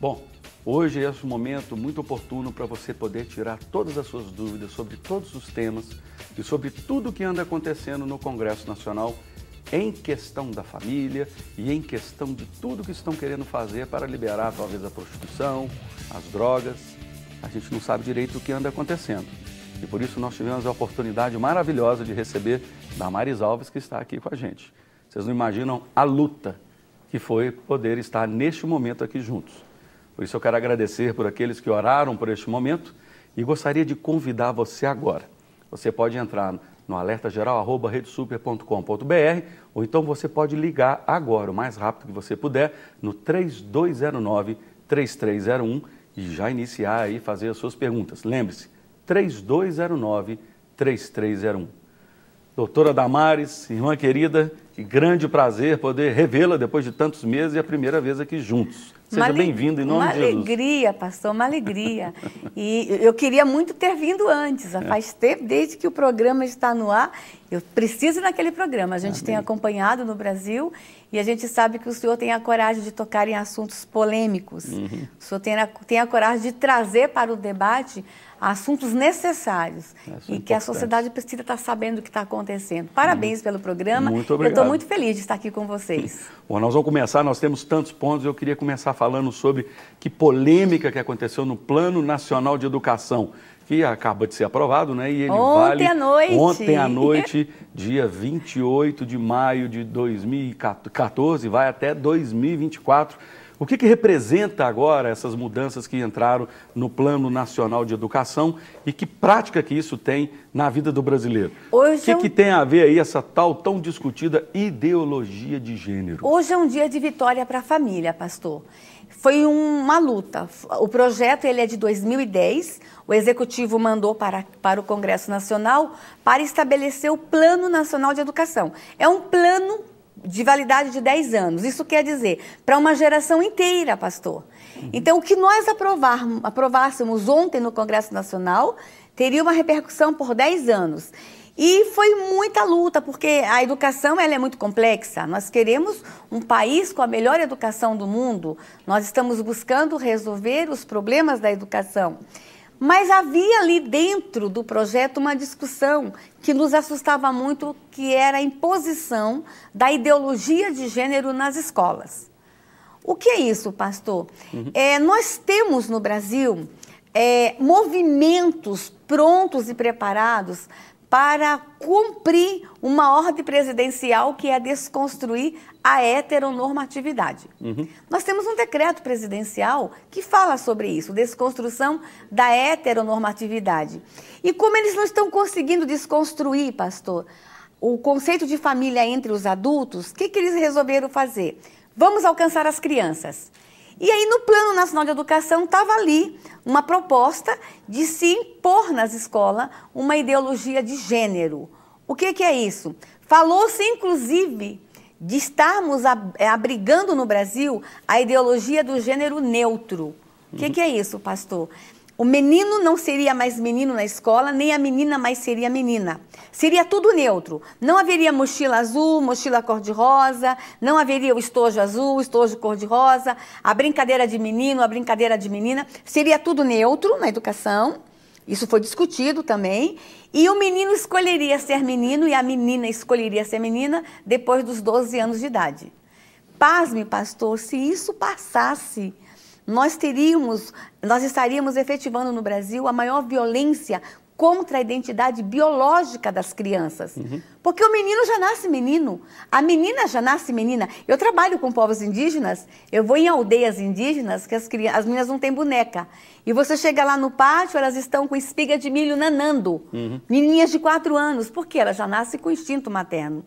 Bom, hoje é um momento muito oportuno para você poder tirar todas as suas dúvidas sobre todos os temas e sobre tudo que anda acontecendo no Congresso Nacional em questão da família e em questão de tudo que estão querendo fazer para liberar talvez a prostituição, as drogas. A gente não sabe direito o que anda acontecendo. E por isso nós tivemos a oportunidade maravilhosa de receber Damares Alves, que está aqui com a gente. Vocês não imaginam a luta que foi poder estar neste momento aqui juntos. Por isso eu quero agradecer por aqueles que oraram por este momento e gostaria de convidar você agora. Você pode entrar no alertageral@redesuper.com.br ou então você pode ligar agora, o mais rápido que você puder, no 3209-3301 e já iniciar aí, fazer as suas perguntas. Lembre-se, 3209-3301. Doutora Damares, irmã querida, que grande prazer poder revê-la depois de tantos meses e a primeira vez aqui juntos. Seja bem-vindo em nome de Jesus. Uma alegria, pastor, uma alegria. E eu queria muito ter vindo antes. Faz tempo, desde que o programa está no ar, eu preciso ir naquele programa. A gente tem acompanhado no Brasil e a gente sabe que o senhor tem a coragem de tocar em assuntos polêmicos. O senhor tem a coragem de trazer para o debate assuntos necessários e que a sociedade precisa estar sabendo o que está acontecendo. Parabéns pelo programa. Muito obrigado. Eu estou muito feliz de estar aqui com vocês. Bom, nós vamos começar, nós temos tantos pontos, eu queria começar falando sobre que polêmica que aconteceu no Plano Nacional de Educação, que acaba de ser aprovado, né? E ele ontem à noite, dia 28 de maio de 2014, vai até 2024. O que representa agora essas mudanças que entraram no Plano Nacional de Educação e que prática que isso tem na vida do brasileiro? O que tem a ver aí essa tal tão discutida ideologia de gênero? Hoje é um dia de vitória para a família, pastor. Foi uma luta. O projeto ele é de 2010, o Executivo mandou para o Congresso Nacional para estabelecer o Plano Nacional de Educação. É um plano de validade de 10 anos. Isso quer dizer, para uma geração inteira, pastor. Então, o que nós aprovássemos ontem no Congresso Nacional teria uma repercussão por 10 anos. E foi muita luta, porque a educação ela é muito complexa. Nós queremos um país com a melhor educação do mundo. Nós estamos buscando resolver os problemas da educação. Mas havia ali dentro do projeto uma discussão que nos assustava muito, que era a imposição da ideologia de gênero nas escolas. O que é isso, pastor? Nós temos no Brasil movimentos prontos e preparados para cumprir uma ordem presidencial que é desconstruir a heteronormatividade. Nós temos um decreto presidencial que fala sobre isso, desconstrução da heteronormatividade. E como eles não estão conseguindo desconstruir, pastor, o conceito de família entre os adultos, o que eles resolveram fazer? Vamos alcançar as crianças. E aí, no Plano Nacional de Educação, estava ali uma proposta de se impor nas escolas uma ideologia de gênero. O que é isso? Falou-se, inclusive, de estarmos abrigando no Brasil a ideologia do gênero neutro. O que é isso, pastor? O menino não seria mais menino na escola, nem a menina mais seria menina. Seria tudo neutro. Não haveria mochila azul, mochila cor-de-rosa, não haveria o estojo azul, estojo cor-de-rosa, a brincadeira de menino, a brincadeira de menina. Seria tudo neutro na educação. Isso foi discutido também. E o menino escolheria ser menino e a menina escolheria ser menina depois dos 12 anos de idade. Pasme, pastor, se isso passasse, nós estaríamos efetivando no Brasil a maior violência contra a identidade biológica das crianças. Porque o menino já nasce menino, a menina já nasce menina. Eu trabalho com povos indígenas, eu vou em aldeias indígenas que as meninas não têm boneca. E você chega lá no pátio, elas estão com espiga de milho nanando. Menininhas de 4 anos, porque elas já nascem com instinto materno.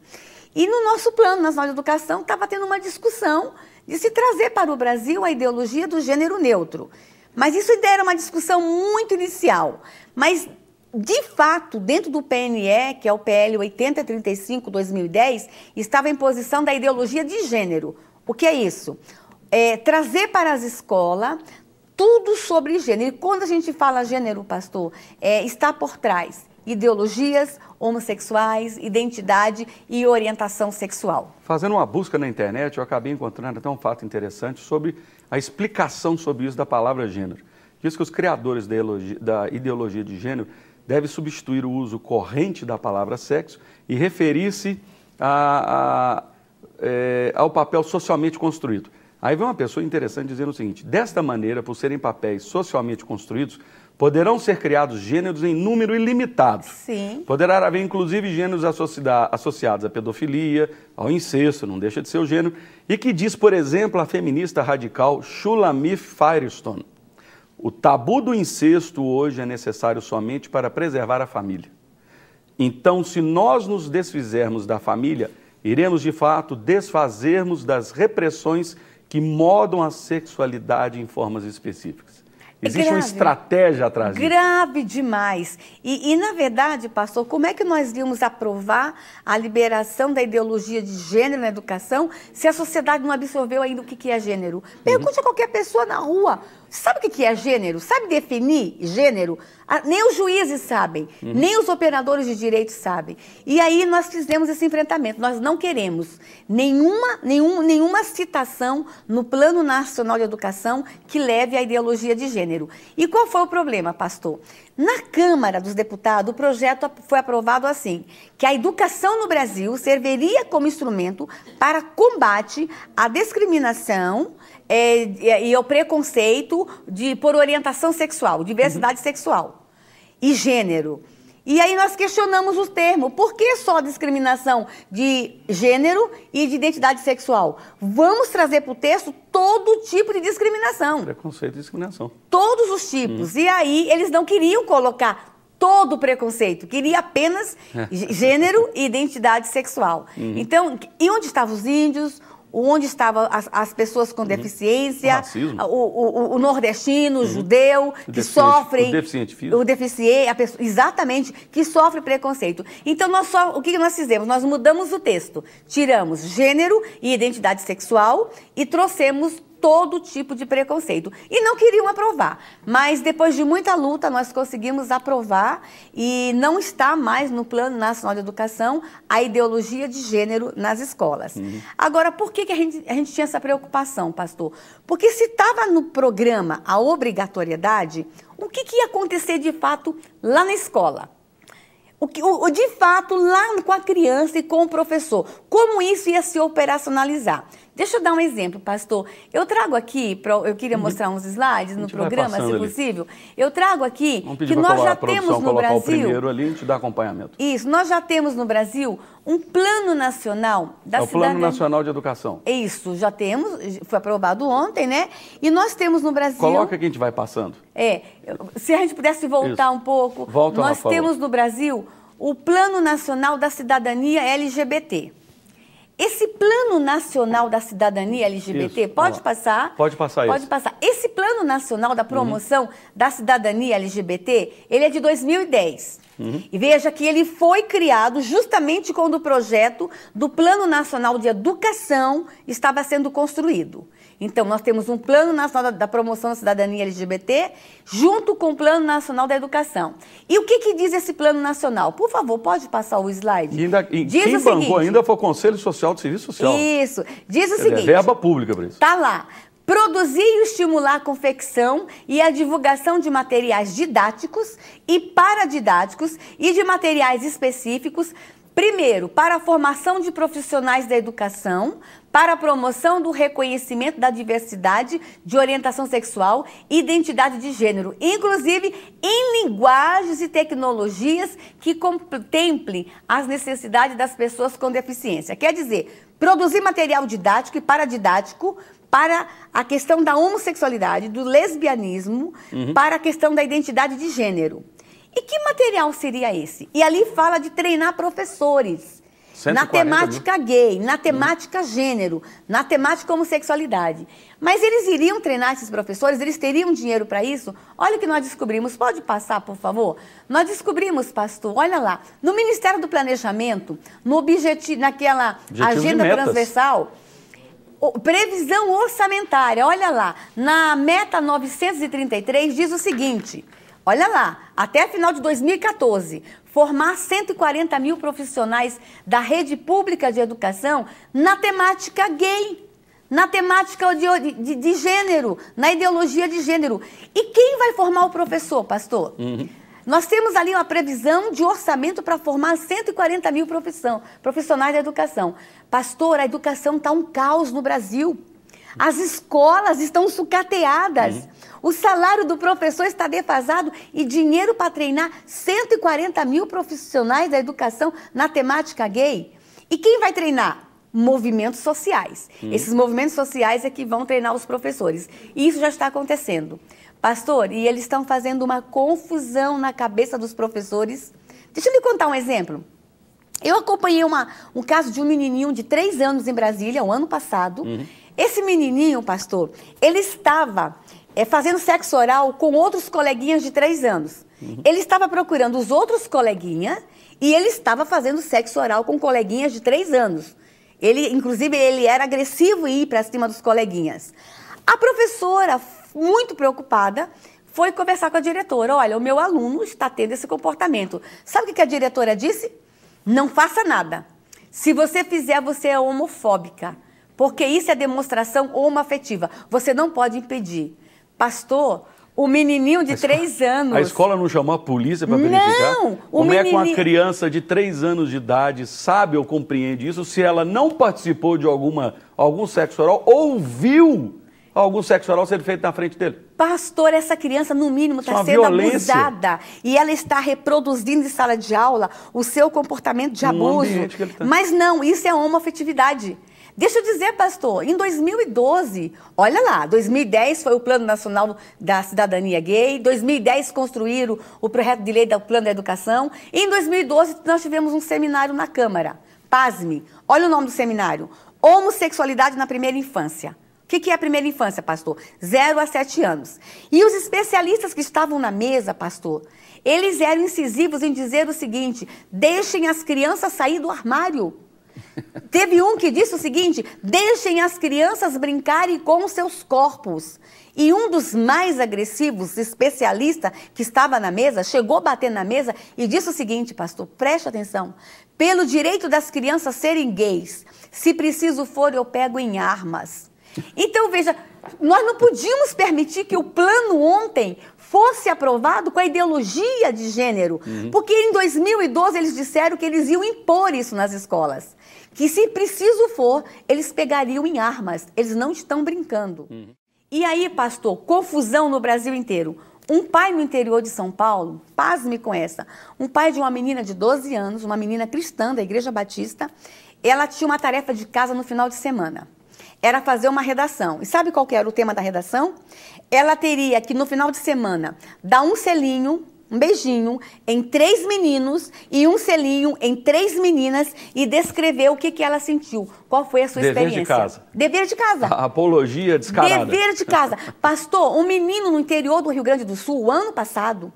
E no nosso Plano Nacional de Educação estava tendo uma discussão de se trazer para o Brasil a ideologia do gênero neutro. Mas isso ainda era uma discussão muito inicial. Mas, de fato, dentro do PNE, que é o PL 8035-2010, estava em posição da ideologia de gênero. O que é isso? Trazer para as escolas tudo sobre gênero. E quando a gente fala gênero, pastor, está por trás ideologias homossexuais, identidade e orientação sexual. Fazendo uma busca na internet, eu acabei encontrando até um fato interessante sobre a explicação sobre isso da palavra gênero. Diz que os criadores da ideologia de gênero devem substituir o uso corrente da palavra sexo e referir-se ao papel socialmente construído. Aí vem uma pessoa interessante dizendo o seguinte: desta maneira, por serem papéis socialmente construídos, poderão ser criados gêneros em número ilimitado. Sim. Poderá haver, inclusive, gêneros associados à pedofilia, ao incesto, não deixa de ser o gênero, e que diz, por exemplo, a feminista radical Shulamith Firestone: o tabu do incesto hoje é necessário somente para preservar a família. Então, se nós nos desfizermos da família, iremos, de fato, desfazermos das repressões que modam a sexualidade em formas específicas. Existe uma estratégia atrás disso. Grave demais. E, na verdade, pastor, como é que nós íamos aprovar a liberação da ideologia de gênero na educação se a sociedade não absorveu ainda o que é gênero? Pergunte a qualquer pessoa na rua. Sabe o que é gênero? Sabe definir gênero? Nem os juízes sabem, nem os operadores de direito sabem. E aí nós fizemos esse enfrentamento. Nós não queremos nenhuma citação no Plano Nacional de Educação que leve à ideologia de gênero. E qual foi o problema, pastor? Na Câmara dos Deputados, o projeto foi aprovado assim, que a educação no Brasil serviria como instrumento para combate à discriminação e ao preconceito por orientação sexual, diversidade sexual e gênero. E aí nós questionamos o termo. Por que só discriminação de gênero e de identidade sexual? Vamos trazer para o texto todo tipo de discriminação. Preconceito e discriminação. Todos os tipos. E aí eles não queriam colocar todo o preconceito, queria apenas gênero e identidade sexual. Então, e onde estavam os índios? Onde estavam as pessoas com deficiência, o nordestino, o judeu, que sofrem... O deficiente físico. O deficiente, exatamente, que sofre preconceito. Então, o que nós fizemos? Nós mudamos o texto, tiramos gênero e identidade sexual e trouxemos todo tipo de preconceito. E não queriam aprovar. Mas, depois de muita luta, nós conseguimos aprovar e não está mais no Plano Nacional de Educação a ideologia de gênero nas escolas. Agora, por que a gente tinha essa preocupação, pastor? Porque se estava no programa a obrigatoriedade, o que ia acontecer de fato lá na escola? De fato, lá com a criança e com o professor, como isso ia se operacionalizar? Deixa eu dar um exemplo, pastor. Eu trago aqui, eu queria mostrar uns slides no programa, se possível. Eu trago aqui que nós já temos no Brasil... o primeiro ali, a gente dá acompanhamento. Isso, nós já temos no Brasil um Plano Nacional da Cidadania. O Plano Nacional de Educação. Isso, já temos, foi aprovado ontem, né? E nós temos no Brasil... Coloca que a gente vai passando. Se a gente pudesse voltar um pouco, nós temos no Brasil o Plano Nacional da Cidadania LGBT. Esse Plano Nacional da Cidadania LGBT, pode passar? Pode passar isso. Pode passar. Esse Plano Nacional da Promoção da Cidadania LGBT, ele é de 2010. E veja que ele foi criado justamente quando o projeto do Plano Nacional de Educação estava sendo construído. Então, nós temos um Plano Nacional da Promoção da Cidadania LGBT junto com o Plano Nacional da Educação. E o que diz esse Plano Nacional? Por favor, pode passar o slide? Diz quem bancou ainda foi o Conselho Social do Serviço Social. Isso. Diz o seguinte... verba pública para isso. Está lá. Produzir e estimular a confecção e a divulgação de materiais didáticos e paradidáticos e de materiais específicos, primeiro, para a formação de profissionais da educação, para a promoção do reconhecimento da diversidade de orientação sexual e identidade de gênero, inclusive em linguagens e tecnologias que contemplem as necessidades das pessoas com deficiência. Quer dizer, produzir material didático e paradidático para a questão da homossexualidade, do lesbianismo, para a questão da identidade de gênero. E que material seria esse? E ali fala de treinar professores na temática gay, na temática gênero, na temática homossexualidade. Mas eles iriam treinar esses professores? Eles teriam dinheiro para isso? Olha o que nós descobrimos. Pode passar, por favor? Nós descobrimos, pastor, olha lá, no Ministério do Planejamento, naquela agenda transversal... Previsão orçamentária, olha lá, na meta 933 diz o seguinte, olha lá, até final de 2014, formar 140 mil profissionais da rede pública de educação na temática gay, na temática de gênero, na ideologia de gênero. E quem vai formar o professor, pastor? Nós temos ali uma previsão de orçamento para formar 140 mil profissionais da educação. Pastor, a educação está um caos no Brasil. As escolas estão sucateadas. O salário do professor está defasado e dinheiro para treinar 140 mil profissionais da educação na temática gay. E quem vai treinar? Movimentos sociais. Esses movimentos sociais é que vão treinar os professores. E isso já está acontecendo. Pastor, e eles estão fazendo uma confusão na cabeça dos professores. Deixa eu lhe contar um exemplo. Eu acompanhei um caso de um menininho de 3 anos em Brasília, o ano passado. Esse menininho, pastor, ele estava fazendo sexo oral com outros coleguinhas de 3 anos. Ele estava procurando os outros coleguinhas e ele estava fazendo sexo oral com coleguinhas de 3 anos. Inclusive, ele era agressivo e ia para cima dos coleguinhas. A professora, muito preocupada, foi conversar com a diretora. Olha, o meu aluno está tendo esse comportamento. Sabe o que a diretora disse? Não faça nada. Se você fizer, você é homofóbica. Porque isso é demonstração homoafetiva. Você não pode impedir. Pastor, o menininho de 3 anos... A escola não chamou a polícia para verificar? Não! Como é que uma criança de 3 anos de idade sabe ou compreende isso se ela não participou de algum sexo oral ou viu algum sexo oral sendo feito na frente dele? Pastor, essa criança, no mínimo, está sendo abusada. E ela está reproduzindo em sala de aula o seu comportamento de abuso. Mas não, isso é homoafetividade. Deixa eu dizer, pastor, em 2012, olha lá, 2010 foi o Plano Nacional da Cidadania Gay, 2010 construíram o projeto de lei do Plano da Educação, e em 2012 nós tivemos um seminário na Câmara. Pasme, olha o nome do seminário, Homossexualidade na Primeira Infância. O que é a primeira infância, pastor? 0 a 7 anos. E os especialistas que estavam na mesa, pastor, eles eram incisivos em dizer o seguinte: deixem as crianças sair do armário. Teve um que disse o seguinte: deixem as crianças brincarem com os seus corpos. E um dos mais agressivos especialistas que estava na mesa, chegou a bater na mesa e disse o seguinte, pastor, preste atenção: pelo direito das crianças serem gays, se preciso for, eu pego em armas. Então, veja, nós não podíamos permitir que o plano ontem fosse aprovado com a ideologia de gênero, porque em 2012 eles disseram que eles iam impor isso nas escolas, que se preciso for, eles pegariam em armas, eles não estão brincando. E aí, pastor, confusão no Brasil inteiro. Um pai no interior de São Paulo, pasme com essa, um pai de uma menina de 12 anos, uma menina cristã da Igreja Batista, ela tinha uma tarefa de casa no final de semana. Era fazer uma redação. E sabe qual que era o tema da redação? Ela teria que, no final de semana, dar um selinho, um beijinho, em 3 meninos e um selinho em 3 meninas e descrever o que ela sentiu. Qual foi a sua experiência? Dever de casa. Dever de casa. A apologia descarada. Dever de casa. Pastor, um menino no interior do Rio Grande do Sul, o ano passado,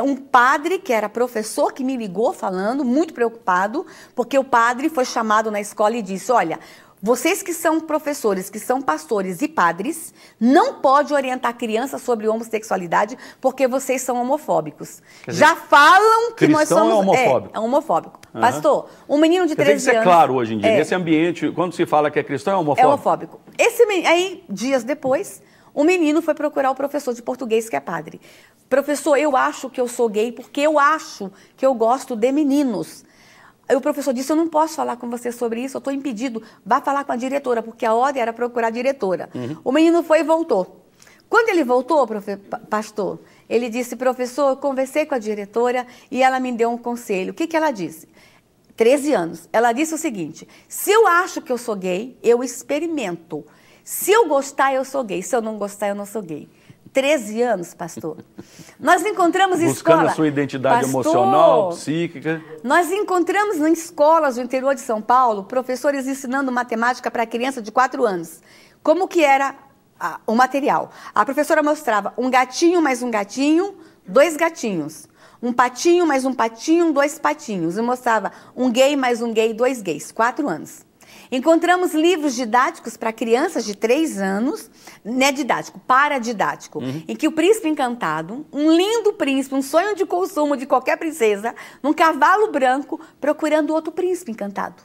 um padre que era professor que me ligou falando, muito preocupado, porque o padre foi chamado na escola e disse, olha, vocês que são professores, que são pastores e padres, não pode orientar crianças sobre homossexualidade porque vocês são homofóbicos. Dizer, já falam que nós somos... é homofóbico. É homofóbico. Pastor, um menino de 13 anos... Isso é claro hoje em dia. Nesse ambiente, quando se fala que é cristão, é homofóbico. É homofóbico. Aí, dias depois, o menino foi procurar o professor de português, que é padre. Professor, eu acho que eu sou gay porque eu acho que eu gosto de meninos. Aí o professor disse, eu não posso falar com você sobre isso, eu estou impedido. Vá falar com a diretora, porque a ordem era procurar a diretora. O menino foi e voltou. Quando ele voltou, pastor, ele disse, professor, eu conversei com a diretora e ela me deu um conselho. O que ela disse? 13 anos. Ela disse o seguinte, se eu acho que eu sou gay, eu experimento. Se eu gostar, eu sou gay. Se eu não gostar, eu não sou gay. 13 anos, pastor. Nós encontramos buscando a sua identidade emocional, psíquica. Nós encontramos em escolas do interior de São Paulo, professores ensinando matemática para criança de 4 anos. Como que era o material? A professora mostrava um gatinho mais um gatinho, 2 gatinhos. Um patinho mais um patinho, 2 patinhos. E mostrava um gay mais um gay, 2 gays, 4 anos. Encontramos livros didáticos para crianças de 3 anos, né, didático, paradidático, em que o príncipe encantado, um lindo príncipe, um sonho de consumo de qualquer princesa, num cavalo branco, procurando outro príncipe encantado.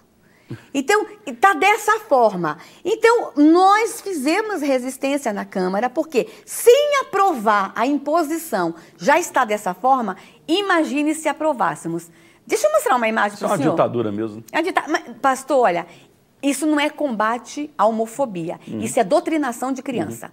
Então, está dessa forma. Então, nós fizemos resistência na Câmara, porque sem aprovar a imposição já está dessa forma, imagine se aprovássemos. Deixa eu mostrar uma imagem para o senhor. Isso é uma ditadura mesmo. Pastor, olha, isso não é combate à homofobia, isso é doutrinação de criança.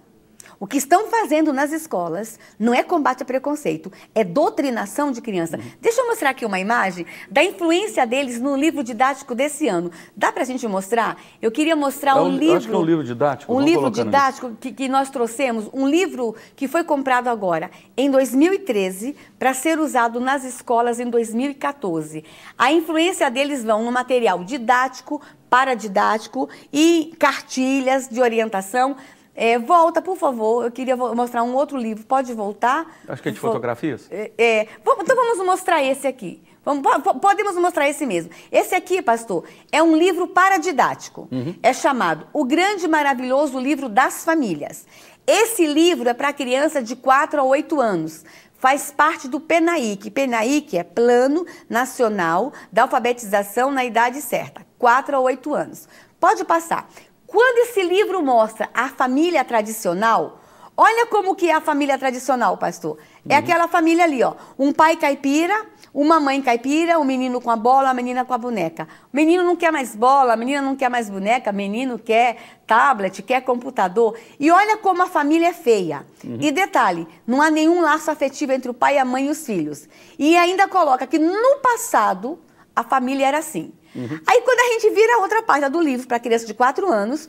O que estão fazendo nas escolas não é combate a preconceito, é doutrinação de criança. Deixa eu mostrar aqui uma imagem da influência deles no livro didático desse ano. Dá pra gente mostrar? Eu queria mostrar um livro... Acho que é um livro didático. Um livro didático que nós trouxemos, um livro que foi comprado agora, em 2013, para ser usado nas escolas em 2014. A influência deles vão no material didático, paradidático e cartilhas de orientação. Volta, por favor, eu queria mostrar um outro livro. Pode voltar? Acho que é de fotografias. Então vamos mostrar esse aqui. Podemos mostrar esse mesmo. Esse aqui, pastor, é um livro paradidático. É chamado O Grande e Maravilhoso Livro das Famílias. Esse livro é para criança de 4 a 8 anos. Faz parte do PNAIC. PNAIC é Plano Nacional da Alfabetização na Idade Certa. 4 a 8 anos. Pode passar. Quando esse livro mostra a família tradicional, olha como que é a família tradicional, pastor. É aquela família ali, ó. Um pai caipira, uma mãe caipira, um menino com a bola, a menina com a boneca. O menino não quer mais bola, a menina não quer mais boneca, o menino quer tablet, quer computador. E olha como a família é feia. E detalhe, não há nenhum laço afetivo entre o pai, a mãe e os filhos. E ainda coloca que no passado a família era assim. Aí quando a gente vira a outra página do livro para criança de 4 anos,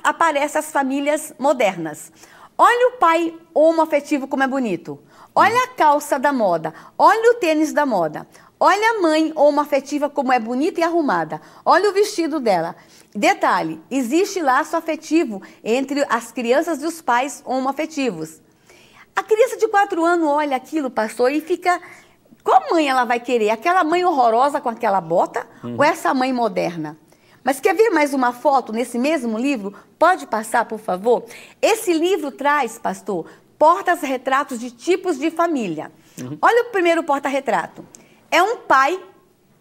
aparecem as famílias modernas. Olha o pai homoafetivo como é bonito. Olha a calça da moda. Olha o tênis da moda. Olha a mãe homoafetiva como é bonita e arrumada. Olha o vestido dela. Detalhe, existe laço afetivo entre as crianças e os pais homoafetivos. A criança de 4 anos olha aquilo, pastor, e fica... Qual mãe ela vai querer? Aquela mãe horrorosa com aquela bota ou essa mãe moderna? Mas quer ver mais uma foto nesse mesmo livro? Pode passar, por favor? Esse livro traz, pastor, porta-retratos de tipos de família. Olha o primeiro porta-retrato. É um pai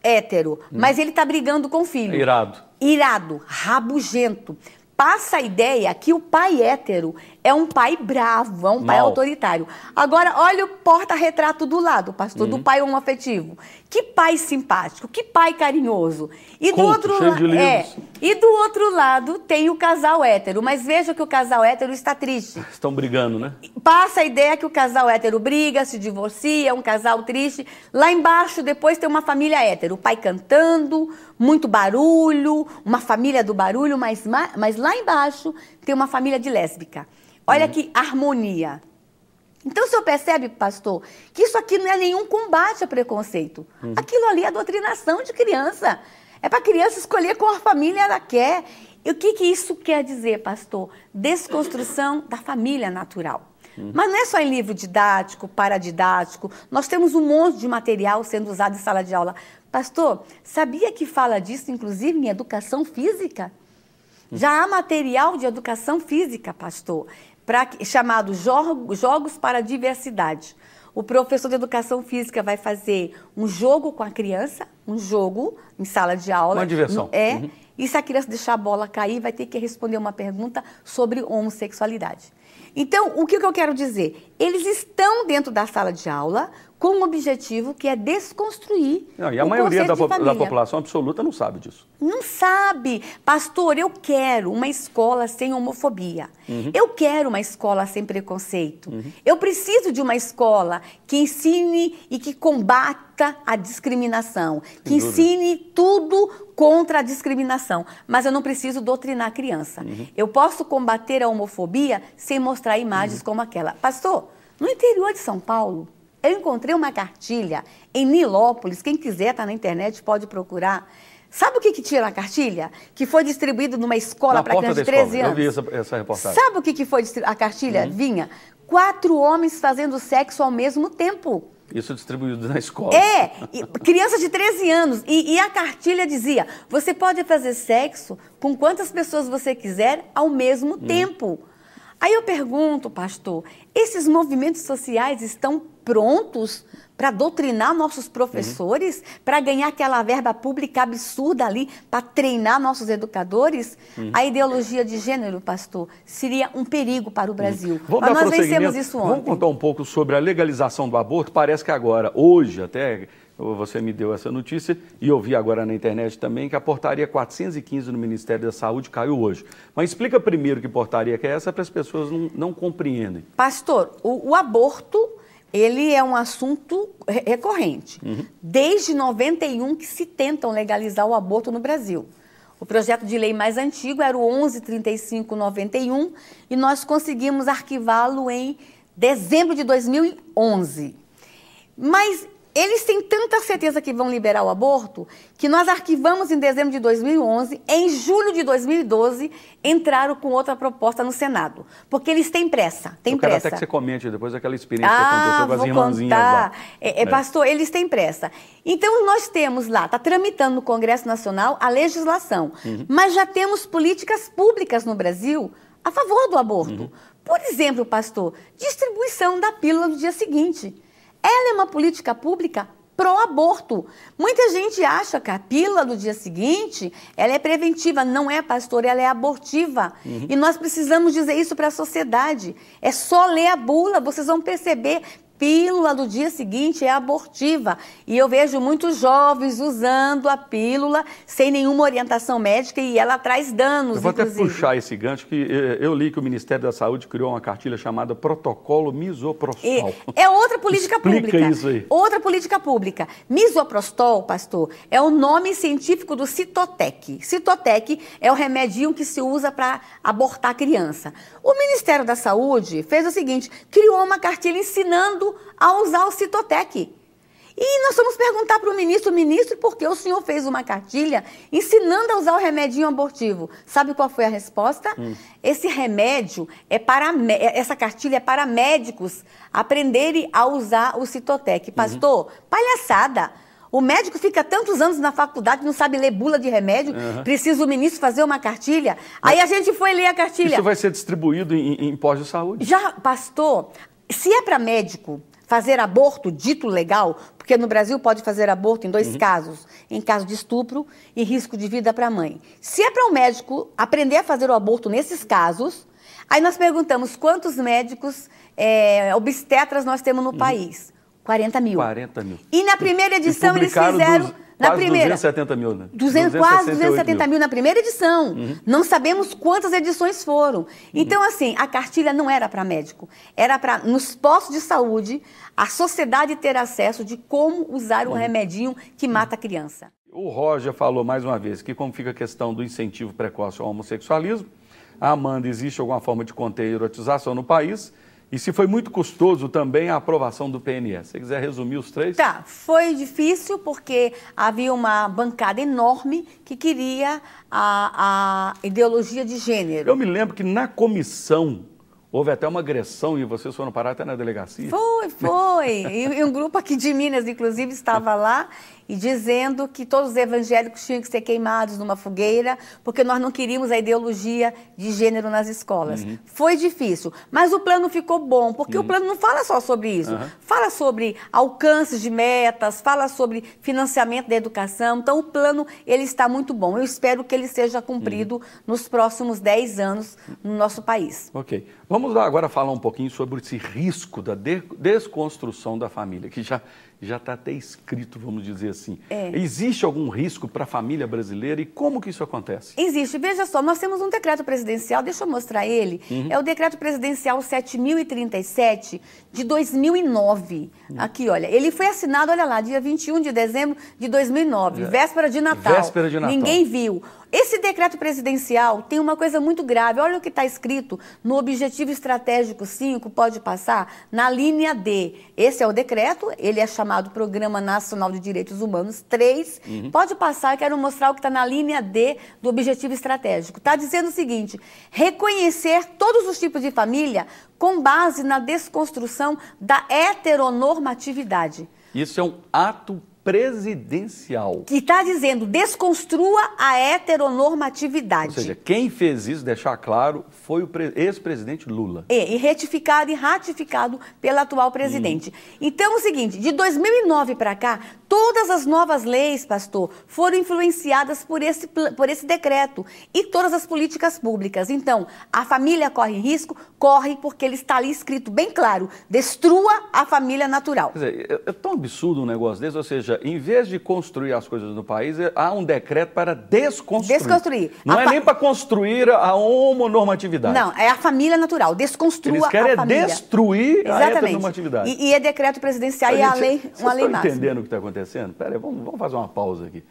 hétero, mas ele está brigando com o filho. Irado, rabugento. Passa a ideia que o pai hétero é um pai bravo, é um pai autoritário. Agora, olha o porta-retrato do lado, pastor, do pai homoafetivo. Que pai simpático, que pai carinhoso. E do outro lado tem o casal hétero, mas veja que o casal hétero está triste. Estão brigando, né? Passa a ideia que o casal hétero briga, se divorcia, é um casal triste. Lá embaixo, depois tem uma família hétero, o pai cantando, muito barulho, uma família do barulho, mas lá embaixo tem uma família de lésbica. Olha que harmonia. Então o senhor percebe, pastor, que isso aqui não é nenhum combate a preconceito. Aquilo ali é doutrinação de criança. É para a criança escolher qual a família ela quer. E o que isso quer dizer, pastor? Desconstrução da família natural. Mas não é só em livro didático, paradidático. Nós temos um monte de material sendo usado em sala de aula. Pastor, sabia que fala disso, inclusive, em educação física? Já há material de educação física, pastor, chamado Jogos para a Diversidade. O professor de educação física vai fazer um jogo com a criança, um jogo em sala de aula. Uma diversão. E se a criança deixar a bola cair, vai ter que responder uma pergunta sobre homossexualidade. Então, o que eu quero dizer? Eles estão dentro da sala de aula com um objetivo que é desconstruir e a maioria da população absoluta não sabe disso. Não sabe. Pastor, eu quero uma escola sem homofobia. Eu quero uma escola sem preconceito. Eu preciso de uma escola que ensine e que combata a discriminação. Que ensine tudo contra a discriminação. Mas eu não preciso doutrinar a criança. Eu posso combater a homofobia sem mostrar imagens como aquela. Pastor, no interior de São Paulo, eu encontrei uma cartilha em Nilópolis, quem quiser está na internet pode procurar. Sabe o que tinha na cartilha? Que foi distribuído numa escola para crianças de 13 anos. Eu vi essa reportagem. Sabe o que foi a cartilha? Vinha 4 homens fazendo sexo ao mesmo tempo. Isso distribuído na escola. Crianças de 13 anos. E a cartilha dizia, você pode fazer sexo com quantas pessoas você quiser ao mesmo tempo. Aí eu pergunto, pastor, esses movimentos sociais estão prontos para doutrinar nossos professores, para ganhar aquela verba pública absurda ali, para treinar nossos educadores? A ideologia de gênero, pastor, seria um perigo para o Brasil. Mas nós vencemos isso ontem. Vamos contar um pouco sobre a legalização do aborto. Parece que agora, hoje até, você me deu essa notícia e eu vi agora na internet também que a portaria 415 no Ministério da Saúde caiu hoje. Mas explica primeiro que portaria que é essa para as pessoas não compreendem. Pastor, o aborto, ele é um assunto recorrente. Desde 91 que se tentam legalizar o aborto no Brasil. O projeto de lei mais antigo era o 1135/91 e nós conseguimos arquivá-lo em dezembro de 2011. Mas eles têm tanta certeza que vão liberar o aborto que nós arquivamos em dezembro de 2011, em julho de 2012, entraram com outra proposta no Senado. Porque eles têm pressa, Eu quero até que você comente depois daquela experiência que aconteceu com as irmãzinhas lá. Pastor, eles têm pressa. Então nós temos lá, está tramitando no Congresso Nacional a legislação, mas já temos políticas públicas no Brasil a favor do aborto. Por exemplo, pastor, distribuição da pílula no dia seguinte. Ela é uma política pública pró-aborto. Muita gente acha que a pílula do dia seguinte, ela é preventiva. Não é, pastor, ela é abortiva. E nós precisamos dizer isso para a sociedade. É só ler a bula, vocês vão perceber. Pílula do dia seguinte é abortiva. E eu vejo muitos jovens usando a pílula sem nenhuma orientação médica e ela traz danos, Eu vou até puxar esse gancho, que eu li que o Ministério da Saúde criou uma cartilha chamada Protocolo Misoprostol. É outra política pública. Explica isso aí. Outra política pública. Misoprostol, pastor, é o nome científico do Citotec. Citotec é o remedinho que se usa para abortar a criança. O Ministério da Saúde fez o seguinte, criou uma cartilha ensinando a usar o Citotec. E nós fomos perguntar para o ministro, por que o senhor fez uma cartilha ensinando a usar o remedinho abortivo? Sabe qual foi a resposta? Esse remédio essa cartilha é para médicos aprenderem a usar o Citotec. Pastor, palhaçada! O médico fica tantos anos na faculdade, não sabe ler bula de remédio, precisa o ministro fazer uma cartilha. Aí a gente foi ler a cartilha. Isso vai ser distribuído em pós de saúde? Já, pastor, se é para médico fazer aborto dito legal, porque no Brasil pode fazer aborto em dois casos, em caso de estupro e risco de vida para a mãe. Se é para um médico aprender a fazer o aborto nesses casos, aí nós perguntamos quantos médicos obstetras nós temos no país. 40 mil. 40 mil. E na primeira edição eles fizeram... Na primeira, 270 mil, né? Quase 270 mil na primeira edição. Não sabemos quantas edições foram. Então, assim, a cartilha não era para médico. Era para, nos postos de saúde, a sociedade ter acesso de como usar um remedinho que mata a criança. O Roger falou mais uma vez que como fica a questão do incentivo precoce ao homossexualismo, a Amanda, existe alguma forma de conter a erotização no país? E se foi muito custoso também a aprovação do PNS? Se você quiser resumir os três? Tá, foi difícil porque havia uma bancada enorme que queria a ideologia de gênero. Eu me lembro que na comissão houve até uma agressão e vocês foram parar até na delegacia. Foi. E um grupo aqui de Minas, inclusive, estava lá e dizendo que todos os evangélicos tinham que ser queimados numa fogueira, porque nós não queríamos a ideologia de gênero nas escolas. Foi difícil, mas o plano ficou bom, porque o plano não fala só sobre isso. Fala sobre alcances de metas, fala sobre financiamento da educação. Então, o plano ele está muito bom. Eu espero que ele seja cumprido nos próximos 10 anos no nosso país. Ok. Vamos lá agora falar um pouquinho sobre esse risco da desconstrução da família, que já está até escrito, vamos dizer assim. Existe algum risco para a família brasileira e como que isso acontece? Existe. Veja só, nós temos um decreto presidencial, deixa eu mostrar ele, é o decreto presidencial 7.037 de 2009. Aqui, olha, ele foi assinado, olha lá, dia 21 de dezembro de 2009, véspera de Natal. Véspera de Natal. Ninguém viu. Esse decreto presidencial tem uma coisa muito grave. Olha o que está escrito no Objetivo Estratégico 5, pode passar, na linha D. Esse é o decreto, ele é chamado Programa Nacional de Direitos Humanos 3. Pode passar, eu quero mostrar o que está na linha D do Objetivo Estratégico. Está dizendo o seguinte, reconhecer todos os tipos de família com base na desconstrução da heteronormatividade. Isso é um ato presidencial. Que está dizendo, desconstrua a heteronormatividade. Ou seja, quem fez isso, deixar claro, foi o ex-presidente Lula. E retificado e ratificado pelo atual presidente. Então é o seguinte, de 2009 para cá, todas as novas leis, pastor, foram influenciadas por esse decreto e todas as políticas públicas. Então, a família corre risco? Corre porque ele está ali escrito bem claro, destrua a família natural. Quer dizer, é tão absurdo um negócio desse, ou seja, em vez de construir as coisas no país, há um decreto para desconstruir. Desconstruir. Não é nem para construir a homonormatividade. Não, é a família natural, desconstrua Eles querem a família. Destruir a heteronormatividade. E é decreto presidencial e a lei, uma lei máxima. Vocês estão entendendo o que está acontecendo? Pera aí, vamos fazer uma pausa aqui.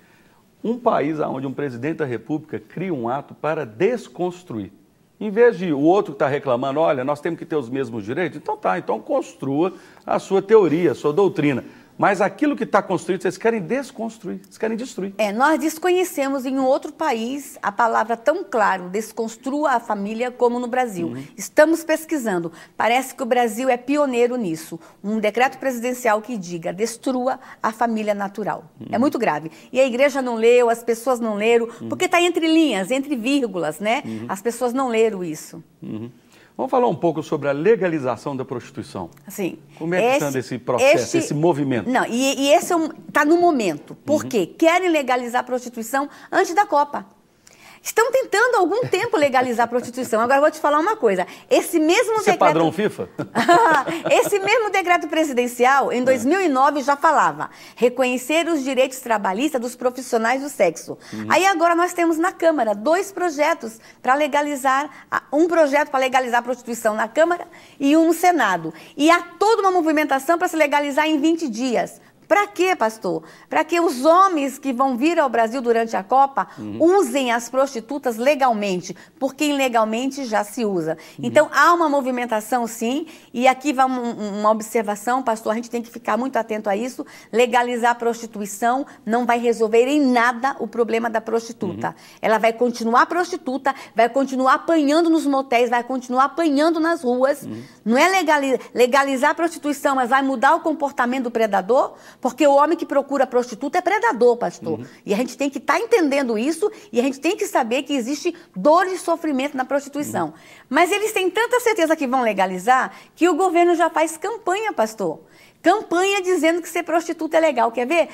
Um país onde um presidente da República cria um ato para desconstruir. Em vez de o outro que está reclamando, olha, nós temos que ter os mesmos direitos, então construa a sua teoria, a sua doutrina. Mas aquilo que está construído, vocês querem desconstruir, vocês querem destruir. Nós desconhecemos em outro país a palavra tão claro, desconstrua a família, como no Brasil. Estamos pesquisando. Parece que o Brasil é pioneiro nisso. Um decreto presidencial que diga, destrua a família natural. É muito grave. E a igreja não leu, as pessoas não leram, porque está entre linhas, entre vírgulas, né? As pessoas não leram isso. Vamos falar um pouco sobre a legalização da prostituição. Assim, como é que está esse processo, esse movimento? Não, e esse está no momento. Por quê? Querem legalizar a prostituição antes da Copa. Estão tentando há algum tempo legalizar a prostituição. Agora eu vou te falar uma coisa. Esse mesmo decreto... padrão FIFA? Esse mesmo decreto presidencial, em 2009, já falava reconhecer os direitos trabalhistas dos profissionais do sexo. Aí agora nós temos na Câmara 2 projetos para legalizar, um projeto para legalizar a prostituição na Câmara e um no Senado. E há toda uma movimentação para se legalizar em 20 dias. Para quê, pastor? Para que os homens que vão vir ao Brasil durante a Copa usem as prostitutas legalmente, porque ilegalmente já se usa. Então, há uma movimentação, sim, e aqui vai uma observação, pastor, a gente tem que ficar muito atento a isso. Legalizar a prostituição não vai resolver em nada o problema da prostituta. Ela vai continuar prostituta, vai continuar apanhando nos motéis, vai continuar apanhando nas ruas. Não é legalizar a prostituição, mas vai mudar o comportamento do predador. Porque o homem que procura prostituta é predador, pastor. E a gente tem que estar entendendo isso e a gente tem que saber que existe dor e sofrimento na prostituição. Mas eles têm tanta certeza que vão legalizar que o governo já faz campanha, pastor. Campanha dizendo que ser prostituta é legal. Quer ver?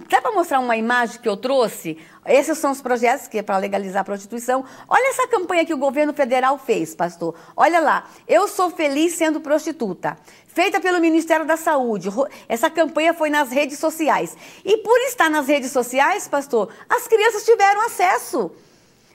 Dá para mostrar uma imagem que eu trouxe? Esses são os projetos que é para legalizar a prostituição. Olha essa campanha que o governo federal fez, pastor. Olha lá. Eu sou feliz sendo prostituta. Feita pelo Ministério da Saúde. Essa campanha foi nas redes sociais. E por estar nas redes sociais, pastor, as crianças tiveram acesso.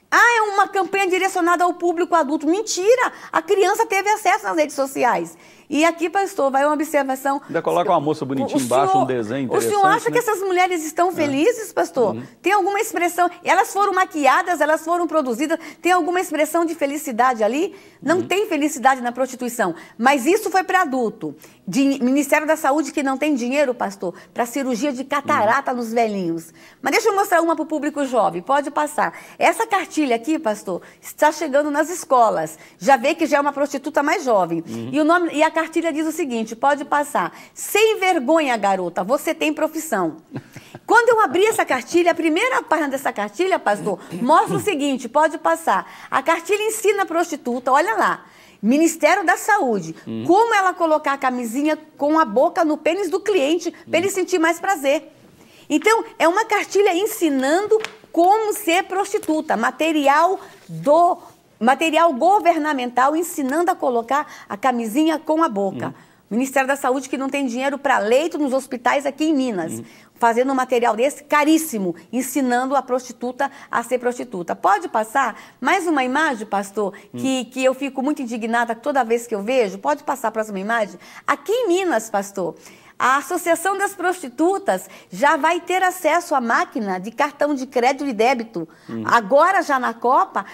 É uma campanha direcionada ao público adulto. Mentira! A criança teve acesso nas redes sociais. E aqui, pastor, vai uma observação. Ainda coloca uma moça bonitinha embaixo, um desenho interessante. O senhor acha que essas mulheres estão felizes, pastor? Tem alguma expressão? Elas foram maquiadas, elas foram produzidas. Tem alguma expressão de felicidade ali? Não tem felicidade na prostituição. Mas isso foi para adulto. Ministério da Saúde que não tem dinheiro, pastor, para cirurgia de catarata nos velhinhos. Mas deixa eu mostrar uma para o público jovem. Pode passar. Essa cartilha aqui, pastor, está chegando nas escolas. Já vê que já é uma prostituta mais jovem. E a cartilha diz o seguinte, pode passar. Sem vergonha, garota, você tem profissão. Quando eu abri essa cartilha, a primeira página dessa cartilha, pastor, mostra o seguinte, pode passar. A cartilha ensina a prostituta, olha lá. Ministério da Saúde, como ela colocar a camisinha com a boca no pênis do cliente para ele sentir mais prazer. Então, é uma cartilha ensinando como ser prostituta, material governamental ensinando a colocar a camisinha com a boca. Ministério da Saúde que não tem dinheiro para leito nos hospitais aqui em Minas. Fazendo um material desse caríssimo, ensinando a prostituta a ser prostituta. Pode passar mais uma imagem, pastor, que eu fico muito indignada toda vez que eu vejo? Pode passar a próxima imagem? Aqui em Minas, pastor, a Associação das Prostitutas já vai ter acesso à máquina de cartão de crédito e débito. Agora, já na Copa,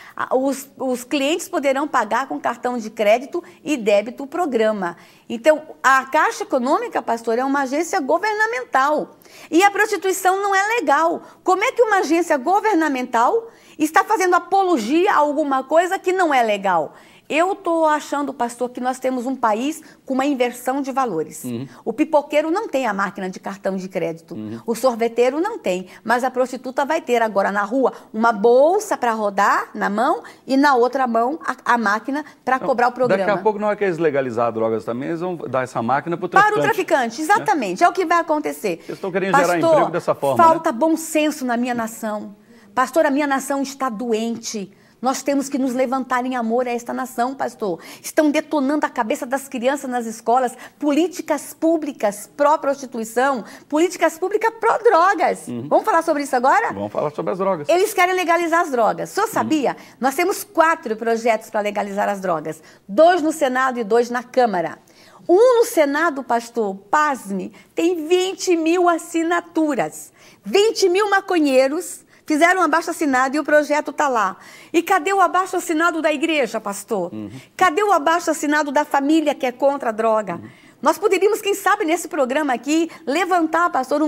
os clientes poderão pagar com cartão de crédito e débito o programa. Então, a Caixa Econômica, pastor, é uma agência governamental. E a prostituição não é legal. Como é que uma agência governamental está fazendo apologia a alguma coisa que não é legal? Eu estou achando, pastor, que nós temos um país com uma inversão de valores. O pipoqueiro não tem a máquina de cartão de crédito. O sorveteiro não tem. Mas a prostituta vai ter agora na rua uma bolsa para rodar na mão e na outra mão a máquina para cobrar o programa. Daqui a pouco, não é que eles legalizar drogas também, eles vão dar essa máquina para o traficante. Para o traficante, exatamente. É o que vai acontecer. Eles estão querendo gerar emprego dessa forma. Falta bom senso na minha nação. Pastor, a minha nação está doente. Nós temos que nos levantar em amor a esta nação, pastor. Estão detonando a cabeça das crianças nas escolas políticas públicas pró-prostituição, políticas públicas pró-drogas. Vamos falar sobre isso agora? Vamos falar sobre as drogas. Eles querem legalizar as drogas. O senhor sabia? Nós temos 4 projetos para legalizar as drogas. 2 no Senado e 2 na Câmara. Um no Senado, pastor, pasme, tem 20 mil assinaturas. 20 mil maconheiros fizeram um abaixo-assinado e o projeto está lá. E cadê o abaixo-assinado da igreja, pastor? Cadê o abaixo-assinado da família que é contra a droga? Nós poderíamos, quem sabe, nesse programa aqui, levantar, pastor,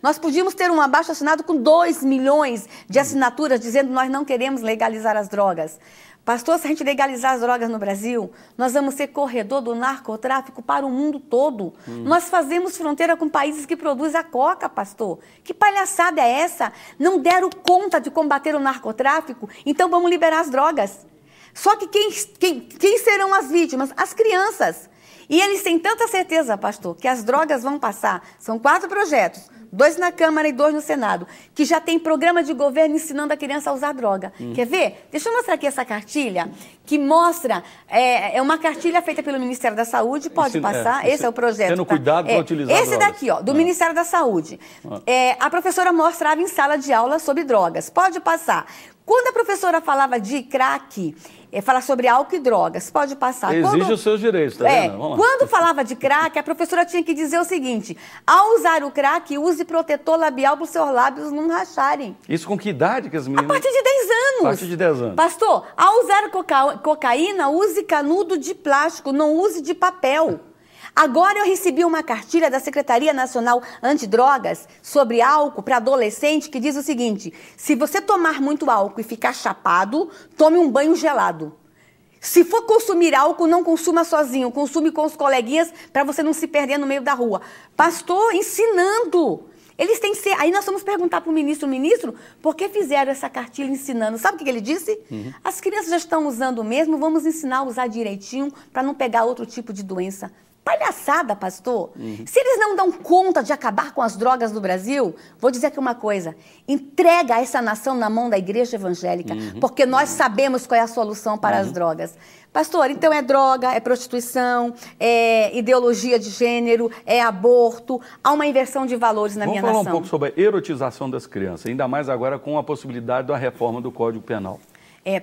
Nós podíamos ter um abaixo-assinado com 2 milhões de assinaturas dizendo que nós não queremos legalizar as drogas. Pastor, se a gente legalizar as drogas no Brasil, nós vamos ser corredor do narcotráfico para o mundo todo. Nós fazemos fronteira com países que produzem a coca, pastor. Que palhaçada é essa? Não deram conta de combater o narcotráfico, então vamos liberar as drogas. Só que quem serão as vítimas? As crianças. E eles têm tanta certeza, pastor, que as drogas vão passar. São 4 projetos. 2 na Câmara e 2 no Senado, que já tem programa de governo ensinando a criança a usar droga. Quer ver? Deixa eu mostrar aqui essa cartilha, que mostra, é uma cartilha feita pelo Ministério da Saúde, pode passar, esse é o projeto. Tendo cuidado para utilizar esse drogas. daqui, ó, do Ministério da Saúde. A professora mostrava em sala de aula sobre drogas, pode passar. Quando a professora falava de crack, fala sobre álcool e drogas, pode passar. Exige os seus direitos, tá vendo? Vamos lá. Quando falava de crack, a professora tinha que dizer o seguinte: ao usar o crack, use protetor labial para os seus lábios não racharem. Isso com que idade que as meninas... A partir de 10 anos. A partir de 10 anos. Pastor, ao usar cocaína, use canudo de plástico, não use de papel. Agora eu recebi uma cartilha da Secretaria Nacional Antidrogas sobre álcool para adolescente que diz o seguinte: se você tomar muito álcool e ficar chapado, tome um banho gelado. Se for consumir álcool, não consuma sozinho, consume com os coleguinhas para você não se perder no meio da rua. Pastor, ensinando. Eles têm que ser... Aí nós vamos perguntar para o ministro, por que fizeram essa cartilha ensinando? Sabe o que ele disse? As crianças já estão usando mesmo, vamos ensinar a usar direitinho para não pegar outro tipo de doença. Palhaçada, pastor. Se eles não dão conta de acabar com as drogas do Brasil, vou dizer aqui uma coisa: entrega essa nação na mão da igreja evangélica, porque nós sabemos qual é a solução para as drogas. Pastor, então é droga, é prostituição, é ideologia de gênero, é aborto, há uma inversão de valores na minha nação. Vamos falar um pouco sobre a erotização das crianças, ainda mais agora com a possibilidade da reforma do Código Penal.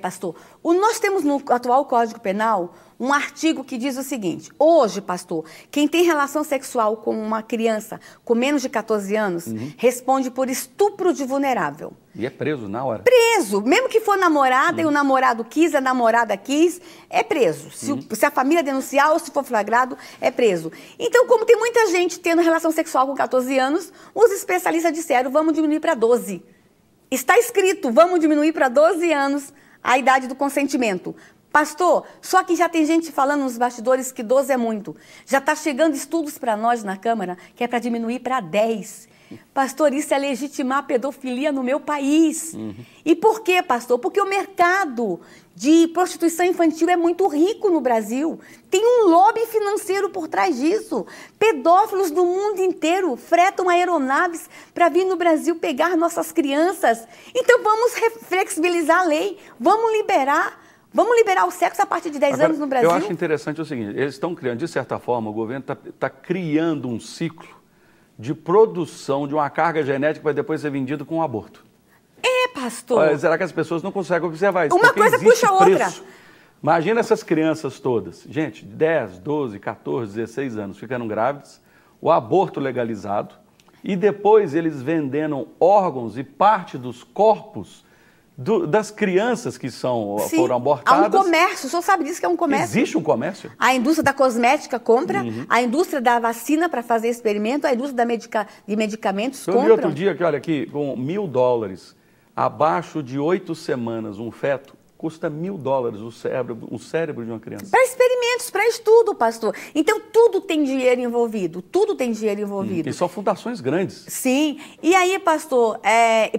Pastor, nós temos no atual Código Penal um artigo que diz o seguinte: hoje, pastor, quem tem relação sexual com uma criança com menos de 14 anos responde por estupro de vulnerável. E é preso na hora. Preso. Mesmo que for namorada e o namorado quis, a namorada quis, é preso. Se a família denunciar ou se for flagrado, é preso. Então, como tem muita gente tendo relação sexual com 14 anos, os especialistas disseram: vamos diminuir para 12. Está escrito: vamos diminuir para 12 anos a idade do consentimento. Pastor, só que já tem gente falando nos bastidores que 12 é muito. Já está chegando estudos para nós na Câmara que é para diminuir para 10. Pastor, isso é legitimar a pedofilia no meu país. E por quê, pastor? Porque o mercado de prostituição infantil é muito rico no Brasil. Tem um lobby financeiro por trás disso. Pedófilos do mundo inteiro fretam aeronaves para vir no Brasil pegar nossas crianças. Então vamos flexibilizar a lei, vamos liberar o sexo a partir de 10 anos no Brasil. Eu acho interessante o seguinte: eles estão criando, de certa forma, o governo está criando um ciclo de produção de uma carga genética para depois ser vendido com um aborto. Pastor. Será que as pessoas não conseguem observar isso? Uma coisa puxa a outra. Imagina essas crianças todas, gente, de 10, 12, 14, 16 anos, ficando grávidas, o aborto legalizado, e depois eles vendendo órgãos e parte dos corpos das crianças que foram abortadas. Há um comércio, o senhor sabe disso que é um comércio? Existe um comércio? A indústria da cosmética compra, a indústria da vacina para fazer experimento, a indústria de medicamentos compra. Eu vi outro dia que, olha aqui, com $1.000, abaixo de 8 semanas, um feto custa $1.000 o cérebro de uma criança. Para experimentos, para estudo, pastor. Então, tudo tem dinheiro envolvido. Tudo tem dinheiro envolvido. E são fundações grandes. Sim. E aí, pastor,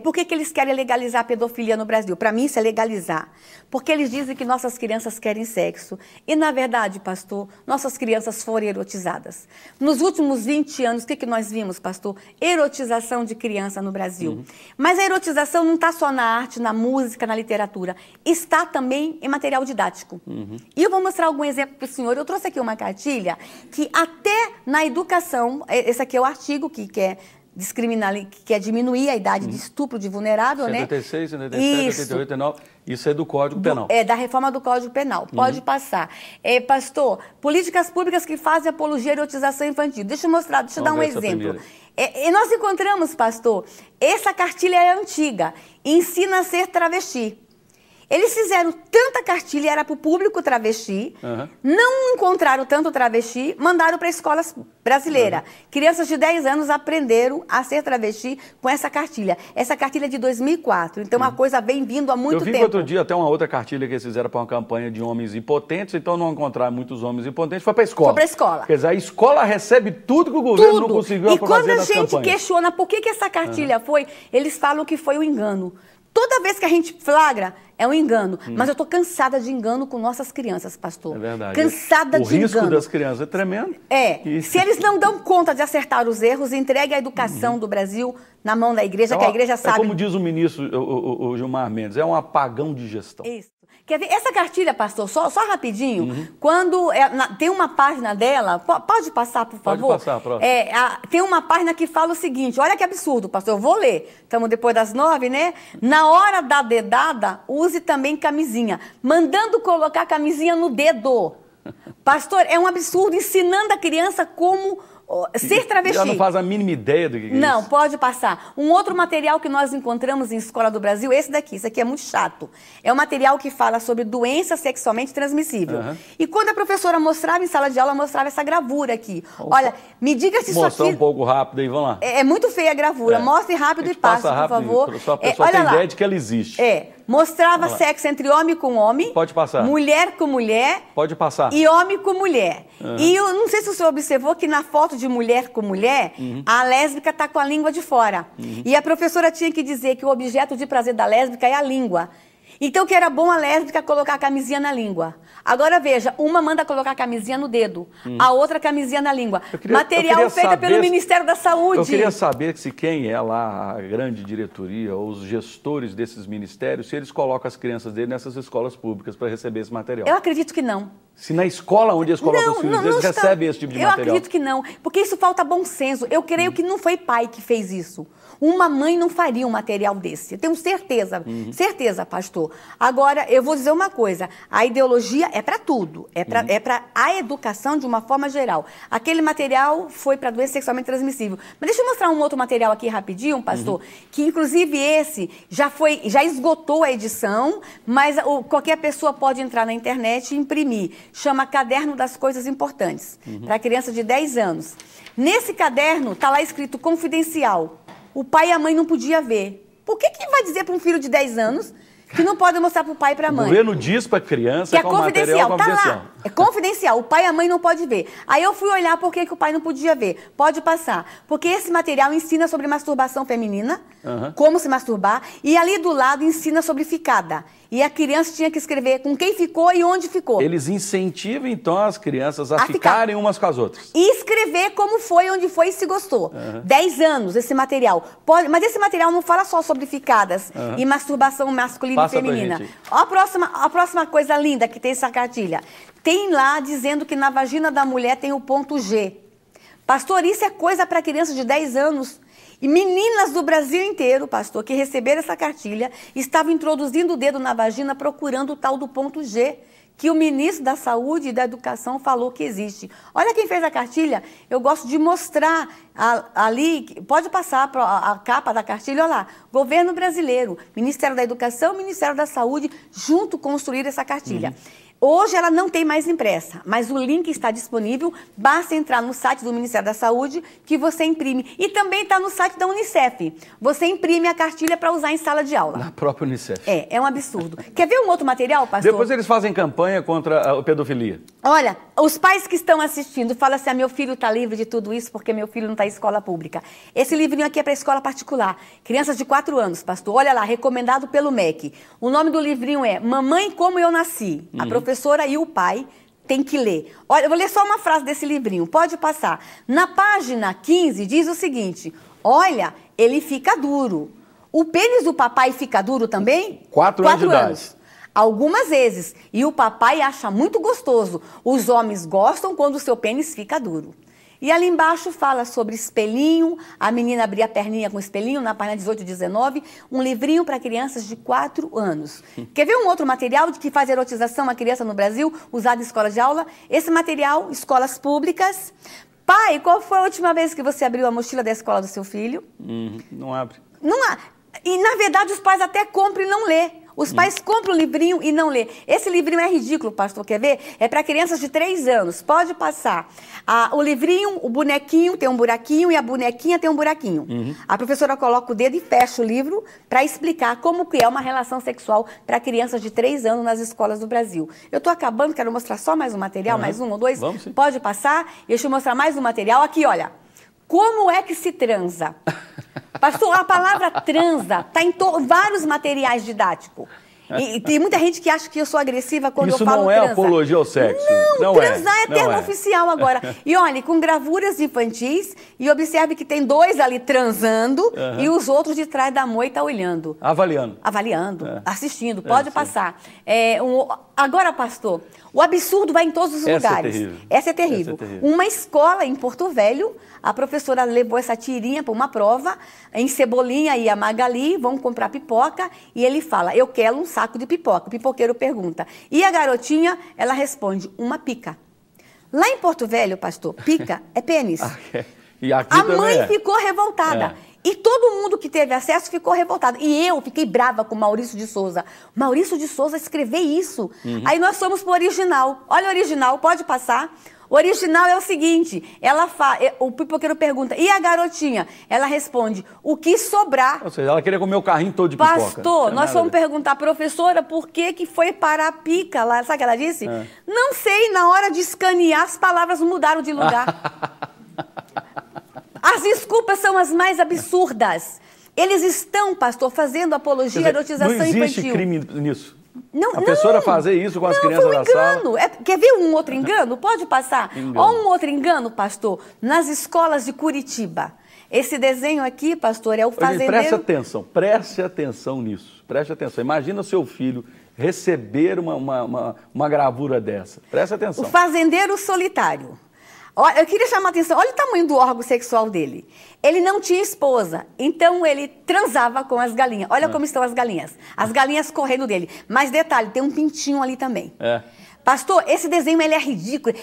por que eles querem legalizar a pedofilia no Brasil? Para mim, isso é legalizar. Porque eles dizem que nossas crianças querem sexo. E, na verdade, pastor, nossas crianças foram erotizadas. Nos últimos 20 anos, o que nós vimos, pastor? Erotização de criança no Brasil. Mas a erotização não está só na arte, na música, na literatura. Está também em material didático. E eu vou mostrar algum exemplo para o senhor. Eu trouxe aqui uma cartilha que até na educação, esse aqui é o artigo que quer discriminar, que quer diminuir a idade de estupro de vulnerável, 76, né? 77, 88, 89. Isso é do Código Penal. É da reforma do Código Penal. Pode passar. Pastor, políticas públicas que fazem apologia à erotização infantil. Deixa eu mostrar, deixa eu dar um exemplo. E nós encontramos, pastor, essa cartilha é antiga. Ensina a ser travesti. Eles fizeram tanta cartilha, era para o público travesti, não encontraram tanto travesti, mandaram para a escola brasileira. Crianças de 10 anos aprenderam a ser travesti com essa cartilha. Essa cartilha é de 2004, então uma coisa vem vindo há muito tempo. Eu vi outro dia até uma outra cartilha que eles fizeram para uma campanha de homens impotentes, então não encontraram muitos homens impotentes, foi para a escola. Foi para a escola. Quer dizer, a escola recebe tudo que o governo não conseguiu fazer nas campanhas. E quando a gente questiona por que essa cartilha foi, eles falam que foi um engano. Toda vez que a gente flagra, é um engano. Mas eu estou cansada de engano com nossas crianças, pastor. É verdade. Cansada de engano. O risco das crianças é tremendo. Se eles não dão conta de acertar os erros, entregue a educação do Brasil na mão da igreja, que a igreja sabe. É como diz o ministro o Gilmar Mendes, é um apagão de gestão. Isso. Quer ver? Essa cartilha, pastor, só rapidinho, quando tem uma página dela, pode passar, por favor? Pode passar, próximo. Tem uma página que fala o seguinte, olha que absurdo, pastor, eu vou ler. Estamos depois das 9, né? Na hora da dedada, use também camisinha. Mandando colocar camisinha no dedo. Pastor, é um absurdo, ensinando a criança como ser travesti. Já não faz a mínima ideia do que é isso. Não, pode passar. Um outro material que nós encontramos em Escola do Brasil, esse aqui é muito chato. É um material que fala sobre doença sexualmente transmissível. E quando a professora mostrava em sala de aula, mostrava essa gravura aqui. Olha, me diga se isso aqui... Mostra um pouco rápido aí, vamos lá. É muito feia a gravura. Mostre rápido e passe, por favor. Só a pessoa tem ideia de que ela existe. Mostrava sexo entre homem com homem. Pode passar. Mulher com mulher. Pode passar. E homem com mulher. E eu não sei se o senhor observou que na foto de mulher com mulher, a lésbica está com a língua de fora. E a professora tinha que dizer que o objeto de prazer da lésbica é a língua. Então, que era bom a lésbica colocar a camisinha na língua. Agora, veja, uma manda colocar a camisinha no dedo, a outra a camisinha na língua. Material feito pelo Ministério da Saúde. Eu queria saber se quem é lá a grande diretoria ou os gestores desses ministérios, se eles colocam as crianças dele nessas escolas públicas para receber esse material. Eu acredito que não. Se na escola onde eles colocam os filhos deles recebem esse tipo de material. Eu acredito que não, porque isso falta bom senso. Eu creio que não foi pai que fez isso. Uma mãe não faria um material desse. Eu tenho certeza, certeza, pastor. Agora, eu vou dizer uma coisa. A ideologia é para tudo. É para a educação de uma forma geral. Aquele material foi para doença sexualmente transmissível. Mas deixa eu mostrar um outro material aqui rapidinho, pastor, que inclusive esse já esgotou a edição, mas qualquer pessoa pode entrar na internet e imprimir. Chama Caderno das Coisas Importantes, para criança de 10 anos. Nesse caderno está lá escrito confidencial. O pai e a mãe não podiam ver. Por que vai dizer para um filho de 10 anos que não pode mostrar para o pai e para a mãe? O governo diz para a criança que é confidencial. Tá lá. É confidencial. O pai e a mãe não podem ver. Aí eu fui olhar por que o pai não podia ver. Pode passar. Porque esse material ensina sobre masturbação feminina, como se masturbar, e ali do lado ensina sobre ficada. E a criança tinha que escrever com quem ficou e onde ficou. Eles incentivam, então, as crianças a ficarem umas com as outras. E escrever como foi, onde foi e se gostou. 10 anos, esse material. Mas esse material não fala só sobre ficadas e masturbação masculina e feminina. A próxima coisa linda que tem essa cartilha. Tem lá dizendo que na vagina da mulher tem o ponto G. Pastor, isso é coisa para criança de 10 anos. E meninas do Brasil inteiro, pastor, que receberam essa cartilha, estavam introduzindo o dedo na vagina procurando o tal do ponto G, que o ministro da Saúde e da Educação falou que existe. Olha quem fez a cartilha. Eu gosto de mostrar ali, pode passar a capa da cartilha, olha lá. Governo brasileiro, Ministério da Educação, Ministério da Saúde, junto construíram essa cartilha. Hoje ela não tem mais impressa, mas o link está disponível, basta entrar no site do Ministério da Saúde que você imprime. E também está no site da Unicef. Você imprime a cartilha para usar em sala de aula. Na própria Unicef. É um absurdo. Quer ver um outro material, pastor? Depois eles fazem campanha contra a pedofilia. Olha, os pais que estão assistindo falam assim, meu filho está livre de tudo isso porque meu filho não está em escola pública. Esse livrinho aqui é para escola particular. Crianças de 4 anos, pastor. Olha lá, recomendado pelo MEC. O nome do livrinho é Mamãe, Como Eu Nasci. A professora e o pai tem que ler. Olha, eu vou ler só uma frase desse livrinho, pode passar. Na página 15 diz o seguinte, olha, ele fica duro. O pênis do papai fica duro também? 4 anos de idade. Algumas vezes. E o papai acha muito gostoso. Os homens gostam quando o seu pênis fica duro. E ali embaixo fala sobre espelhinho, a menina abria a perninha com espelhinho, na página 18 e 19, um livrinho para crianças de 4 anos. Quer ver um outro material de que faz erotização a criança no Brasil, usado em escola de aula? Esse material, escolas públicas. Pai, qual foi a última vez que você abriu a mochila da escola do seu filho? Não abre. Não há. E, na verdade, os pais até compram e não lê. Os pais compram o livrinho e não lê. Esse livrinho é ridículo, pastor, quer ver? É para crianças de 3 anos, pode passar. O livrinho, o bonequinho tem um buraquinho e a bonequinha tem um buraquinho. A professora coloca o dedo e fecha o livro para explicar como que é uma relação sexual para crianças de 3 anos nas escolas do Brasil. Eu estou acabando, quero mostrar só mais um material, mais um ou dois. Vamos, sim. Pode passar. Deixa eu mostrar mais um material. Aqui, olha. Como é que se transa? Pastor, a palavra transa está em vários materiais didáticos. E tem muita gente que acha que eu sou agressiva quando eu falo transa. Isso não é apologia ao sexo. Não, transar é termo oficial agora. E olha, com gravuras infantis, e observe que tem 2 ali transando e os outros de trás da moita olhando. Avaliando, assistindo, pode passar. Agora, pastor, o absurdo vai em todos os lugares. Essa é terrível. Uma escola em Porto Velho, a professora levou essa tirinha para uma prova, em Cebolinha e a Magali vão comprar pipoca, e ele fala, eu quero um saco de pipoca. O pipoqueiro pergunta. E a garotinha, ela responde, uma pica. Lá em Porto Velho, pastor, pica é pênis. E aqui a mãe ficou revoltada. E todo mundo que teve acesso ficou revoltado. E eu fiquei brava com Maurício de Souza. Maurício de Souza escreveu isso. Aí nós fomos pro original. Olha o original, pode passar. O original é o seguinte, o pipoqueiro pergunta, e a garotinha? Ela responde, o que sobrar. Ou seja, ela queria comer o carrinho todo de pipoca. Pastor, nós fomos perguntar, professora, por que foi para a pica lá? Sabe o que ela disse? Não sei, na hora de escanear, as palavras mudaram de lugar. As desculpas são as mais absurdas. Eles estão, pastor, fazendo apologia à erotização infantil. Não existe crime nisso. A professora fazer isso com as crianças da sala. Quer ver um outro engano? Pode passar. Olha um outro engano, pastor, nas escolas de Curitiba. Esse desenho aqui, pastor, é o fazendeiro... Preste atenção nisso. Preste atenção. Imagina o seu filho receber uma gravura dessa. Preste atenção. O fazendeiro solitário. Eu queria chamar a atenção, olha o tamanho do órgão sexual dele. Ele não tinha esposa, então ele transava com as galinhas. Olha como estão as galinhas correndo dele. Mas detalhe, tem um pintinho ali também. Pastor, esse desenho ele é ridículo.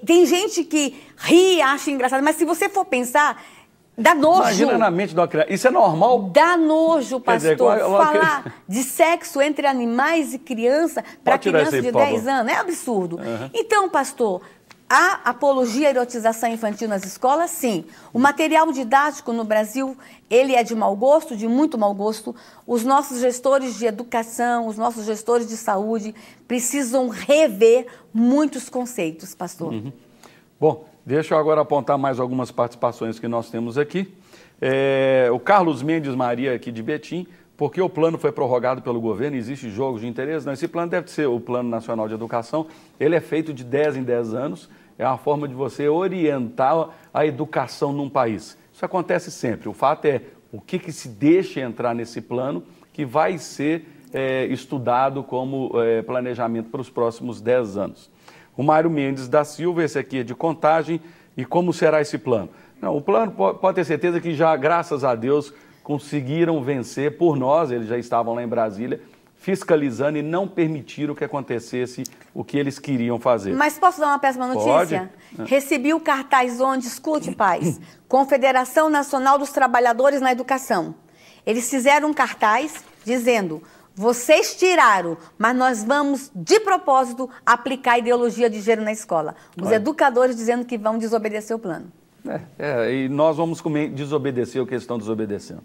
Tem gente que ri e acha engraçado, mas se você for pensar, dá nojo. Imagina na mente de uma criança. Isso é normal? Dá nojo, pastor. Falar de sexo entre animais e criança para criança de 10 anos é absurdo. Então, pastor... Há apologia à erotização infantil nas escolas? Sim. O material didático no Brasil, ele é de mau gosto, de muito mau gosto. Os nossos gestores de educação, os nossos gestores de saúde precisam rever muitos conceitos, pastor. Bom, deixa eu agora apontar mais algumas participações que nós temos aqui. O Carlos Mendes Maria, aqui de Betim, porque o plano foi prorrogado pelo governo, existe jogos de interesse? Não, esse plano deve ser o Plano Nacional de Educação, ele é feito de 10 em 10 anos, é uma forma de você orientar a educação num país. Isso acontece sempre, o fato é o que se deixa entrar nesse plano que vai ser estudado como planejamento para os próximos 10 anos. O Mário Mendes da Silva, esse aqui é de Contagem, e como será esse plano? Não, o plano pode ter certeza que já, graças a Deus, conseguiram vencer por nós, eles já estavam lá em Brasília, fiscalizando e não permitiram que acontecesse o que eles queriam fazer. Mas posso dar uma péssima notícia? Pode? Recebi o cartaz onde, escute, pais, Confederação Nacional dos Trabalhadores na Educação. Eles fizeram um cartaz dizendo, vocês tiraram, mas nós vamos, de propósito, aplicar a ideologia de gênero na escola. Os educadores dizendo que vão desobedecer o plano. E nós vamos desobedecer o que eles estão desobedecendo.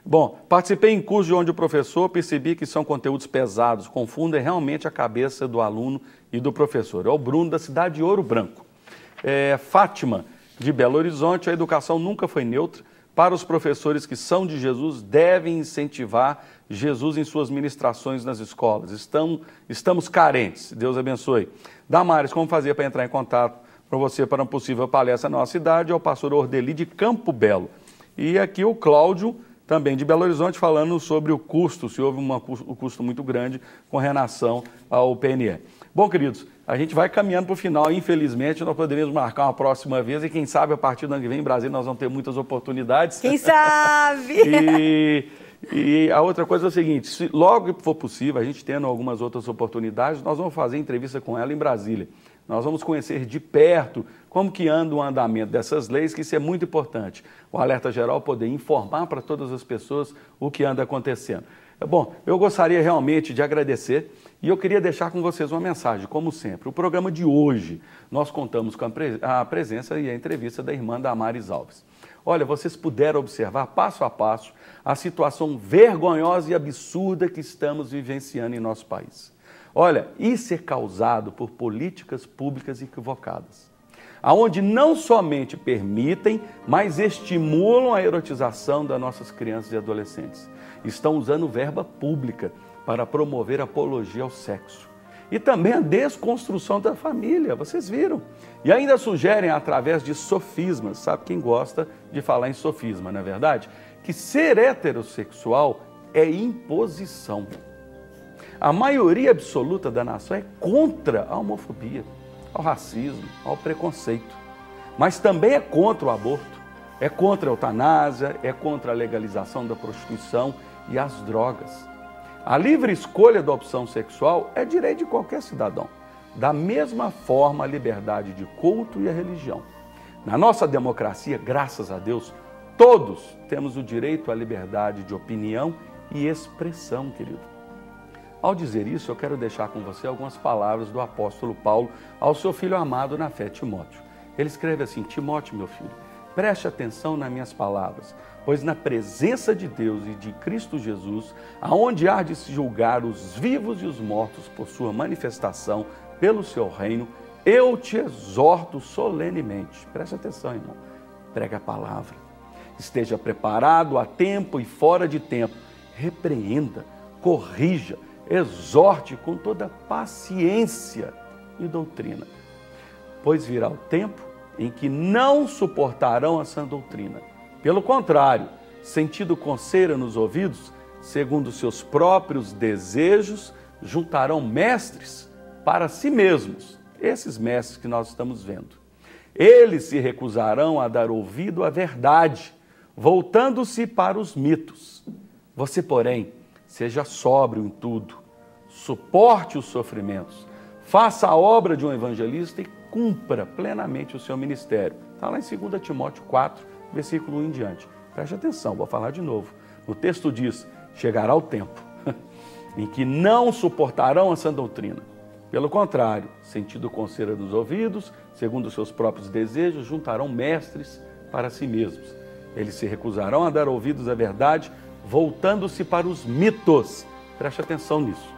Bom, participei em curso de onde o professor percebi que são conteúdos pesados, confundem realmente a cabeça do aluno e do professor. É o Bruno, da cidade de Ouro Branco. Fátima, de Belo Horizonte, a educação nunca foi neutra. Para os professores que são de Jesus, devem incentivar Jesus em suas ministrações nas escolas. Estamos carentes. Deus abençoe. Damares, como fazer para entrar em contato para você para uma possível palestra na nossa cidade? É o pastor Ordeli de Campo Belo. E aqui o Cláudio, também de Belo Horizonte, falando sobre o custo, se houve um custo muito grande com relação ao PNE. Bom, queridos, a gente vai caminhando para o final. Infelizmente, nós poderíamos marcar uma próxima vez e quem sabe a partir do ano que vem em Brasília nós vamos ter muitas oportunidades. Quem sabe? E a outra coisa é o seguinte, se logo que for possível, a gente tendo algumas outras oportunidades, nós vamos fazer entrevista com ela em Brasília. Nós vamos conhecer de perto como que anda o andamento dessas leis, que isso é muito importante. O Alerta Geral poder informar para todas as pessoas o que anda acontecendo. Bom, eu gostaria realmente de agradecer e eu queria deixar com vocês uma mensagem, como sempre. O programa de hoje, nós contamos com a presença e a entrevista da irmã Damares Alves. Olha, vocês puderam observar passo a passo a situação vergonhosa e absurda que estamos vivenciando em nosso país. Olha, isso é causado por políticas públicas equivocadas, aonde não somente permitem, mas estimulam a erotização das nossas crianças e adolescentes. Estão usando verba pública para promover apologia ao sexo. E também a desconstrução da família, vocês viram. E ainda sugerem através de sofismas, sabe quem gosta de falar em sofisma, não é verdade? Que ser heterossexual é imposição. A maioria absoluta da nação é contra a homofobia, ao racismo, ao preconceito. Mas também é contra o aborto, é contra a eutanásia, é contra a legalização da prostituição e as drogas. A livre escolha da opção sexual é direito de qualquer cidadão. Da mesma forma, a liberdade de culto e a religião. Na nossa democracia, graças a Deus, todos temos o direito à liberdade de opinião e expressão, querido. Ao dizer isso, eu quero deixar com você algumas palavras do apóstolo Paulo ao seu filho amado na fé, Timóteo. Ele escreve assim: Timóteo, meu filho, preste atenção nas minhas palavras, pois na presença de Deus e de Cristo Jesus, aonde há de se julgar os vivos e os mortos por sua manifestação pelo seu reino, eu te exorto solenemente. Preste atenção, irmão. Prega a palavra. Esteja preparado a tempo e fora de tempo. Repreenda, corrija, exorte com toda paciência e doutrina. Pois virá o tempo em que não suportarão a sã doutrina. Pelo contrário, sentindo coceira nos ouvidos, segundo seus próprios desejos, juntarão mestres para si mesmos, esses mestres que nós estamos vendo. Eles se recusarão a dar ouvido à verdade, voltando-se para os mitos. Você, porém, seja sóbrio em tudo, suporte os sofrimentos, faça a obra de um evangelista e cumpra plenamente o seu ministério. Está lá em 2 Timóteo 4, versículo 1 em diante. Preste atenção, vou falar de novo. O texto diz: chegará o tempo em que não suportarão a sã doutrina. Pelo contrário, sentindo coceira nos ouvidos, segundo os seus próprios desejos, juntarão mestres para si mesmos. Eles se recusarão a dar ouvidos à verdade, voltando-se para os mitos. Preste atenção nisso.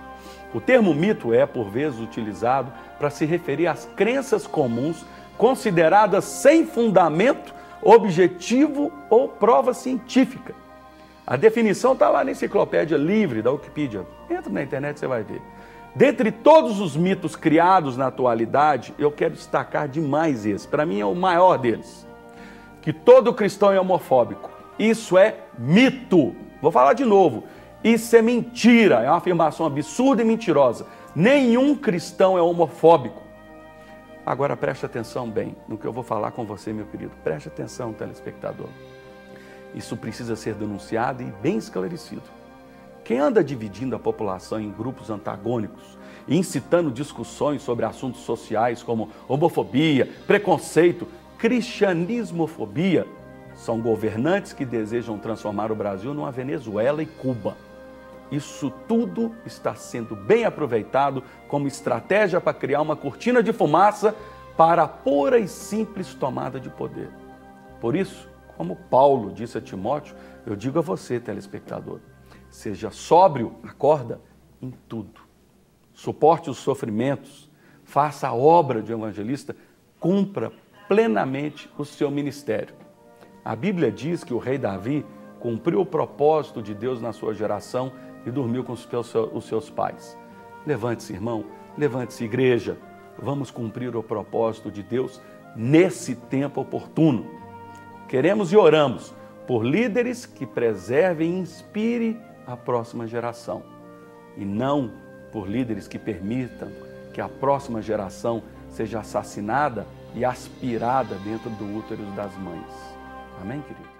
O termo mito é, por vezes, utilizado para se referir às crenças comuns consideradas sem fundamento, objetivo ou prova científica. A definição está lá na enciclopédia livre da Wikipedia. Entra na internet, você vai ver. Dentre todos os mitos criados na atualidade, eu quero destacar demais esse. Para mim é o maior deles. Que todo cristão é homofóbico. Isso é mito. Vou falar de novo. Isso é mentira, é uma afirmação absurda e mentirosa. Nenhum cristão é homofóbico. Agora preste atenção bem no que eu vou falar com você, meu querido. Preste atenção, telespectador. Isso precisa ser denunciado e bem esclarecido. Quem anda dividindo a população em grupos antagônicos e incitando discussões sobre assuntos sociais como homofobia, preconceito, cristianismofobia, são governantes que desejam transformar o Brasil numa Venezuela e Cuba. Isso tudo está sendo bem aproveitado como estratégia para criar uma cortina de fumaça para a pura e simples tomada de poder. Por isso, como Paulo disse a Timóteo, eu digo a você, telespectador, seja sóbrio, acorda em tudo. Suporte os sofrimentos, faça a obra de evangelista, cumpra plenamente o seu ministério. A Bíblia diz que o rei Davi cumpriu o propósito de Deus na sua geração e dormiu com os seus pais. Levante-se, irmão, levante-se, igreja. Vamos cumprir o propósito de Deus nesse tempo oportuno. Queremos e oramos por líderes que preservem e inspirem a próxima geração. E não por líderes que permitam que a próxima geração seja assassinada e aspirada dentro do útero das mães. Amém, querido?